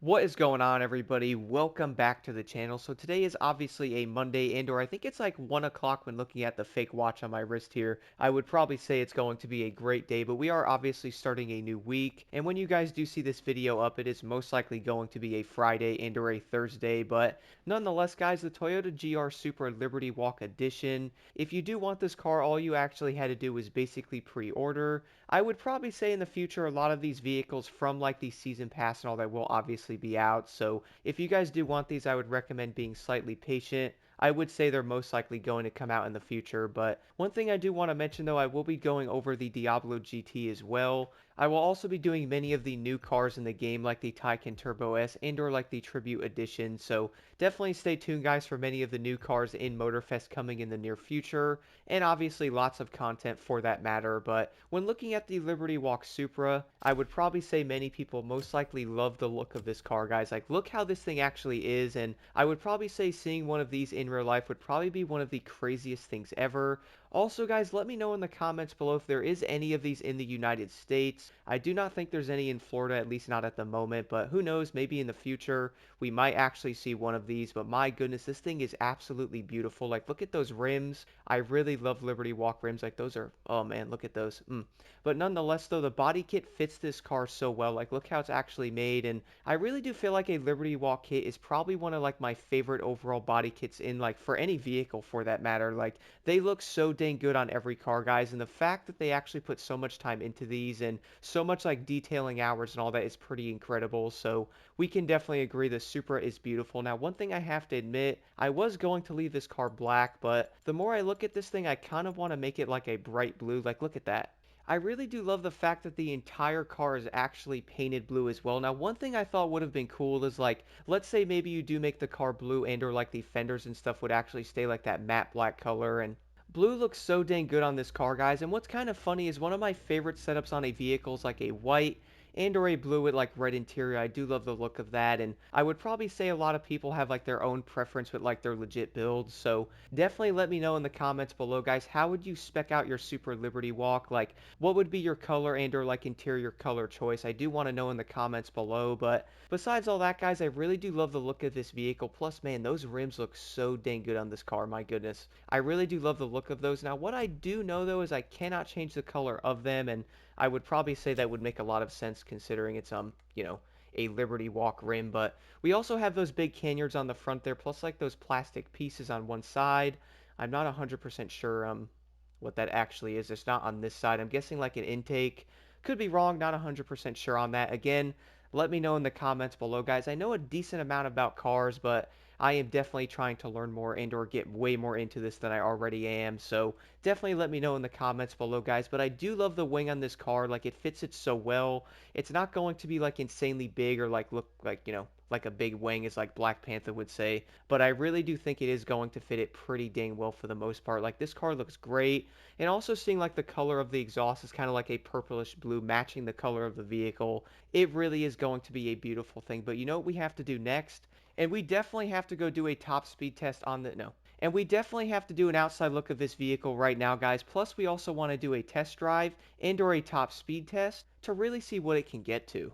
What is going on, everybody? Welcome back to the channel. So today is obviously a Monday, and/or I think it's like 1 o'clock when looking at the fake watch on my wrist here. I would probably say it's going to be a great day, but we are obviously starting a new week. And when you guys do see this video up, it is most likely going to be a Friday and/or a Thursday. But nonetheless, guys, the Toyota GR Supra Liberty Walk Edition. If you do want this car, all you actually had to do was basically pre-order. I would probably say in the future, a lot of these vehicles from like the season pass and all that will obviously be out. So if you guys do want these, I would recommend being slightly patient. I would say they're most likely going to come out in the future, but one thing I do want to mention though, I will be going over the Diablo GT as well. I will also be doing many of the new cars in the game like the Taycan Turbo S and or like the Tribute Edition, so definitely stay tuned guys for many of the new cars in Motorfest coming in the near future, and obviously lots of content for that matter. But when looking at the Liberty Walk Supra, I would probably say many people most likely love the look of this car, guys. Like, look how this thing actually is, and I would probably say seeing one of these in real life would probably be one of the craziest things ever. Also, guys, let me know in the comments below if there is any of these in the United States. I do not think there's any in Florida, at least not at the moment, but who knows, maybe in the future we might actually see one of these. But my goodness, this thing is absolutely beautiful. Like, look at those rims. I really love Liberty Walk rims. Like, those are, oh man, look at those. But nonetheless, though, the body kit fits this car so well. Like, look how it's actually made, and I really do feel like a Liberty Walk kit is probably one of like my favorite overall body kits in like for any vehicle for that matter. Like, they look so dang good on every car, guys, and the fact that they actually put so much time into these and so much like detailing hours and all that is pretty incredible. So we can definitely agree the Supra is beautiful. Now, one thing I have to admit, I was going to leave this car black, but the more I look at this thing, I kind of want to make it like a bright blue. Like, look at that. I really do love the fact that the entire car is actually painted blue as well. Now, one thing I thought would have been cool is like, let's say maybe you do make the car blue and or like the fenders and stuff would actually stay like that matte black color, and blue looks so dang good on this car, guys. And what's kind of funny is one of my favorite setups on a vehicle is like a white and or a blue with like red interior. I do love the look of that, and I would probably say a lot of people have like their own preference with like their legit builds. So definitely let me know in the comments below, guys. How would you spec out your Super Liberty Walk? Like, what would be your color and or like interior color choice? I do want to know in the comments below. But besides all that, guys, I really do love the look of this vehicle. Plus, man, those rims look so dang good on this car. My goodness, I really do love the look of those. Now, what I do know though is I cannot change the color of them, and I would probably say that would make a lot of sense considering it's a Liberty Walk rim. But we also have those big canyons on the front there, plus like those plastic pieces on one side. I'm not 100% sure what that actually is. It's not on this side. I'm guessing like an intake. Could be wrong, not 100% sure on that. Again, let me know in the comments below, guys. I know a decent amount about cars, but I am definitely trying to learn more and or get way more into this than I already am. So definitely let me know in the comments below, guys. But I do love the wing on this car. Like, it fits it so well. It's not going to be like insanely big or like look like, like a big wing as like Black Panther would say. But I really do think it is going to fit it pretty dang well for the most part. Like, this car looks great. And also seeing like the color of the exhaust is kind of like a purplish blue matching the color of the vehicle. It really is going to be a beautiful thing. But you know what we have to do next? And we definitely have to go do a top speed test on the, no. And we definitely have to do an outside look of this vehicle right now, guys. Plus, we also want to do a test drive and or a top speed test to really see what it can get to.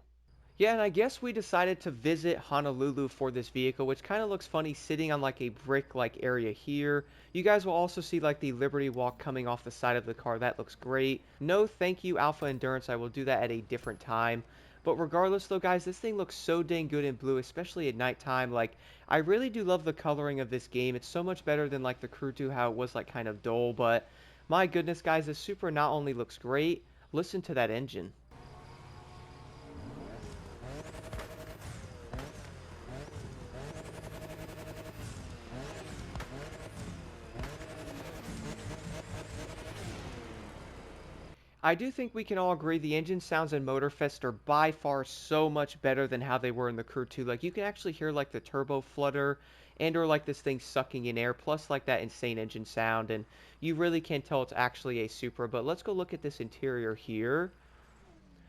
Yeah, and I guess we decided to visit Honolulu for this vehicle, which kind of looks funny sitting on like a brick-like area here. You guys will also see like the Liberty Walk coming off the side of the car. That looks great. No, thank you, Alpha Endurance. I will do that at a different time. But regardless though, guys, this thing looks so dang good in blue, especially at nighttime. Like, I really do love the coloring of this game. It's so much better than like the Crew 2, how it was like kind of dull. But my goodness, guys, the Supra not only looks great, listen to that engine. I do think we can all agree the engine sounds in Motorfest are by far so much better than how they were in the Crew 2. Like, you can actually hear like the turbo flutter and or like this thing sucking in air, plus like that insane engine sound, and you really can't tell it's actually a Supra. But let's go look at this interior here.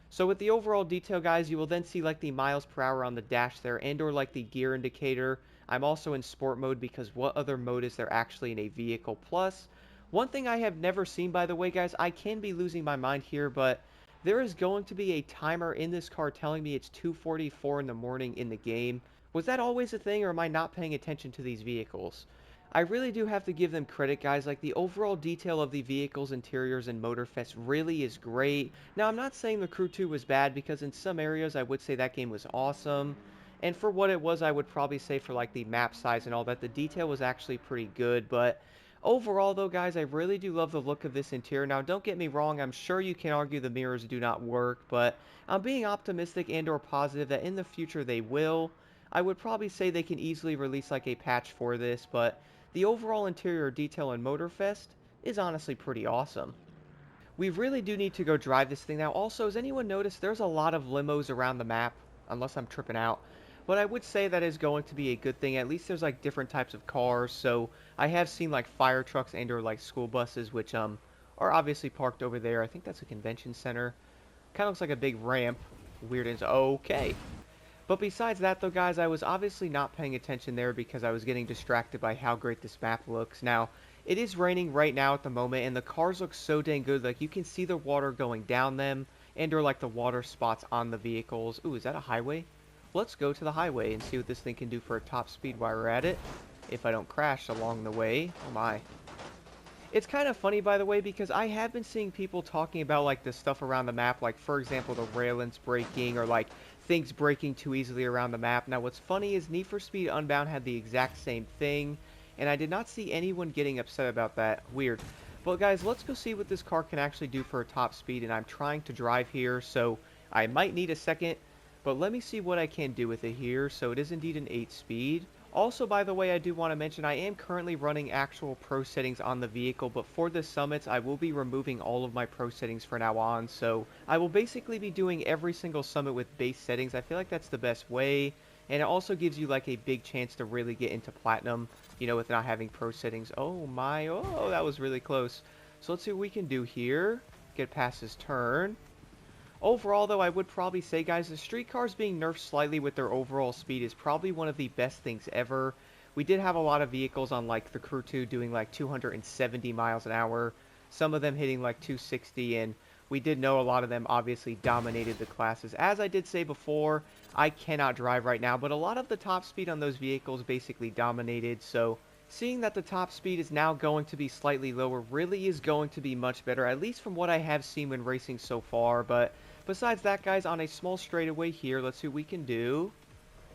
So with the overall detail, guys, you will then see like the miles per hour on the dash there and or like the gear indicator. I'm also in sport mode because what other mode is there actually in a vehicle? Plus, one thing I have never seen, by the way, guys, I can be losing my mind here, but There is going to be a timer in this car telling me it's 2:44 in the morning in the game. Was that always a thing, or am I not paying attention to these vehicles? I really do have to give them credit, guys. Like, the overall detail of the vehicles, interiors, and Motorfest really is great. Now, I'm not saying the Crew 2 was bad, because in some areas I would say that game was awesome. And for what it was, I would probably say for, like, the map size and all that, the detail was actually pretty good. But overall, though, guys, I really do love the look of this interior. Now, don't get me wrong, I'm sure you can argue the mirrors do not work, but I'm being optimistic and or positive that in the future they will. I would probably say they can easily release like a patch for this, but the overall interior detail in Motorfest is honestly pretty awesome. We really do need to go drive this thing now. Also, has anyone noticed there's a lot of limos around the map? Unless I'm tripping out. But I would say that is going to be a good thing. At least there's like different types of cars. So I have seen like fire trucks and or like school buses, which are obviously parked over there. I think that's a convention center. Kind of looks like a big ramp. Weird is okay. But besides that, though, guys, I was obviously not paying attention there because I was getting distracted by how great this map looks. Now, it is raining right now at the moment, and the cars look so dang good. Like, you can see the water going down them, and or, like, the water spots on the vehicles. Ooh, is that a highway? Let's go to the highway and see what this thing can do for a top speed while we're at it. If I don't crash along the way. Oh, my. It's kind of funny, by the way, because I have been seeing people talking about, like, the stuff around the map. Like, for example, the railings breaking or, like, things breaking too easily around the map. Now, what's funny is Need for Speed Unbound had the exact same thing, and I did not see anyone getting upset about that. Weird. But, guys, let's go see what this car can actually do for a top speed, and I'm trying to drive here, so I might need a second, but let me see what I can do with it here. So it is indeed an 8-speed. Also, by the way, I do want to mention I am currently running actual pro settings on the vehicle, but for the summits, I will be removing all of my pro settings from now on. So I will basically be doing every single summit with base settings. I feel like that's the best way, and it also gives you like a big chance to really get into platinum, you know, with not having pro settings. Oh my, oh, that was really close. So let's see what we can do here. Get past this turn. Overall, though, I would probably say, guys, the street cars being nerfed slightly with their overall speed is probably one of the best things ever. We did have a lot of vehicles on, like, the Crew 2 doing, like, 270 miles an hour. Some of them hitting, like, 260, and we did know a lot of them obviously dominated the classes. As I did say before, I cannot drive right now, but a lot of the top speed on those vehicles basically dominated, so seeing that the top speed is now going to be slightly lower really is going to be much better, at least from what I have seen when racing so far. But besides that, guys, on a small straightaway here, let's see what we can do.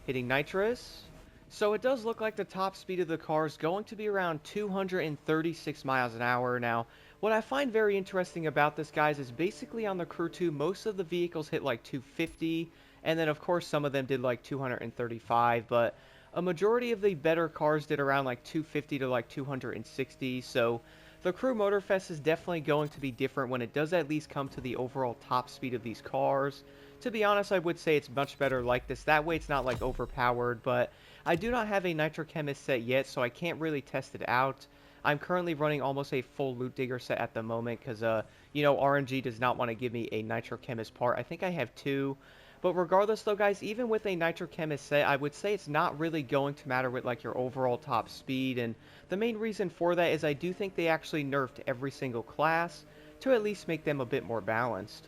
Hitting nitrous. So it does look like the top speed of the car is going to be around 236 miles an hour. Now, what I find very interesting about this, guys, is basically on the Crew 2, most of the vehicles hit like 250, and then of course some of them did like 235, but a majority of the better cars did around like 250 to like 260, so the Crew Motorfest is definitely going to be different when it does at least come to the overall top speed of these cars. To be honest, I would say it's much better like this. That way it's not like overpowered, but I do not have a Nitrochemist set yet, so I can't really test it out. I'm currently running almost a full Loot Digger set at the moment because, you know, RNG does not want to give me a Nitrochemist part. I think I have two. But regardless, though, guys, even with a Nitrochemist set, I would say it's not really going to matter with, like, your overall top speed. And the main reason for that is I do think they actually nerfed every single class to at least make them a bit more balanced.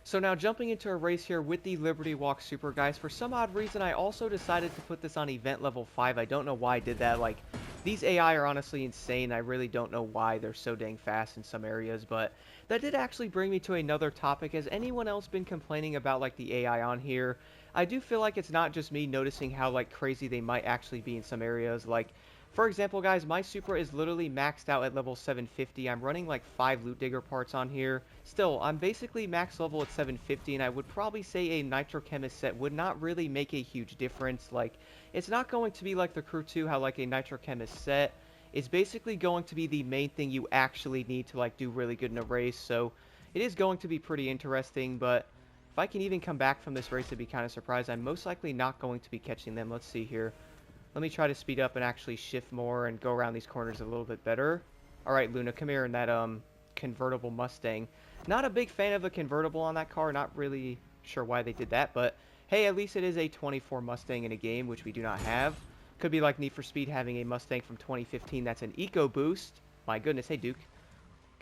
So now jumping into a race here with the Liberty Walk Supra, guys. For some odd reason, I also decided to put this on event level 5. I don't know why I did that. Like, these AI are honestly insane. I really don't know why they're so dang fast in some areas, but that did actually bring me to another topic. Has anyone else been complaining about, like, the AI on here? I do feel like it's not just me noticing how, like, crazy they might actually be in some areas. Like, for example, guys, my Supra is literally maxed out at level 750. I'm running like 5 Loot Digger parts on here. Still, I'm basically max level at 750, and I would probably say a Nitrochemist set would not really make a huge difference. Like, it's not going to be like the Crew 2, how like a Nitrochemist set is basically going to be the main thing you actually need to like do really good in a race. So it is going to be pretty interesting, but if I can even come back from this race, I'd be kind of surprised. I'm most likely not going to be catching them. Let's see here. Let me try to speed up and actually shift more and go around these corners a little bit better. Alright, Luna, come here in that convertible Mustang. Not a big fan of the convertible on that car. Not really sure why they did that, but hey, at least it is a 24 Mustang in a game, which we do not have. Could be like Need for Speed having a Mustang from 2015 that's an EcoBoost. My goodness, hey, Duke.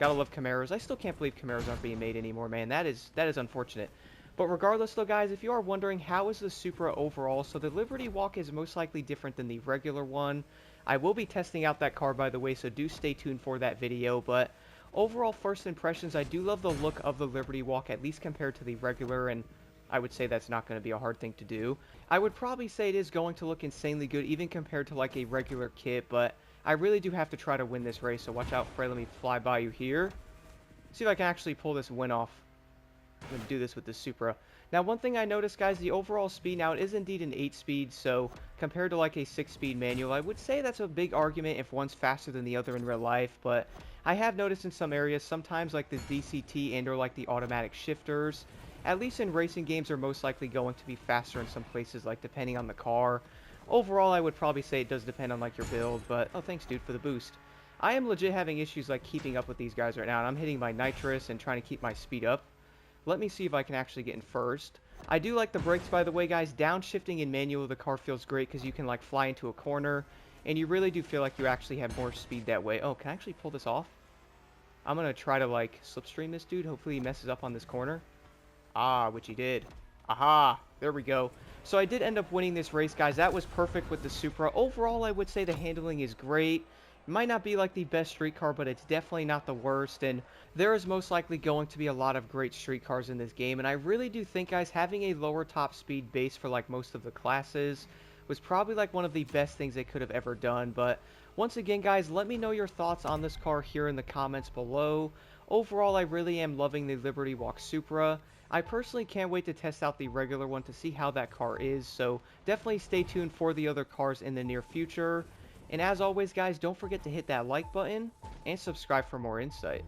Gotta love Camaros. I still can't believe Camaros aren't being made anymore, man. That is unfortunate. But regardless, though, guys, if you are wondering how is the Supra overall, so the Liberty Walk is most likely different than the regular one. I will be testing out that car, by the way, so do stay tuned for that video. But overall, first impressions, I do love the look of the Liberty Walk, at least compared to the regular, and I would say that's not going to be a hard thing to do. I would probably say it is going to look insanely good, even compared to like a regular kit, but I really do have to try to win this race, so watch out, Frey. Let me fly by you here. See if I can actually pull this win off. I'm going to do this with the Supra. Now, one thing I noticed, guys, the overall speed now, it is indeed an 8-speed, so compared to like a 6-speed manual, I would say that's a big argument if one's faster than the other in real life, but I have noticed in some areas, sometimes like the DCT and or like the automatic shifters, at least in racing games, are most likely going to be faster in some places, like depending on the car. Overall, I would probably say it does depend on like your build, but oh, thanks, dude, for the boost. I am legit having issues like keeping up with these guys right now, and I'm hitting my nitrous and trying to keep my speed up. Let me see if I can actually get in first. I do like the brakes, by the way, guys. Downshifting in manual of the car feels great because you can like fly into a corner, and you really do feel like you actually have more speed that way. Oh, can I actually pull this off? I'm gonna try to like slipstream this dude. Hopefully he messes up on this corner. Ah, which he did. Aha, there we go. So I did end up winning this race, guys. That was perfect with the Supra. Overall, I would say the handling is great. It might not be like the best street car, but it's definitely not the worst, and there is most likely going to be a lot of great street cars in this game, and I really do think, guys, having a lower top speed base for like most of the classes was probably like one of the best things they could have ever done. But once again, guys, let me know your thoughts on this car here in the comments below. Overall, I really am loving the Liberty Walk Supra. I personally can't wait to test out the regular one to see how that car is, so definitely stay tuned for the other cars in the near future. And as always, guys, don't forget to hit that like button and subscribe for more insight.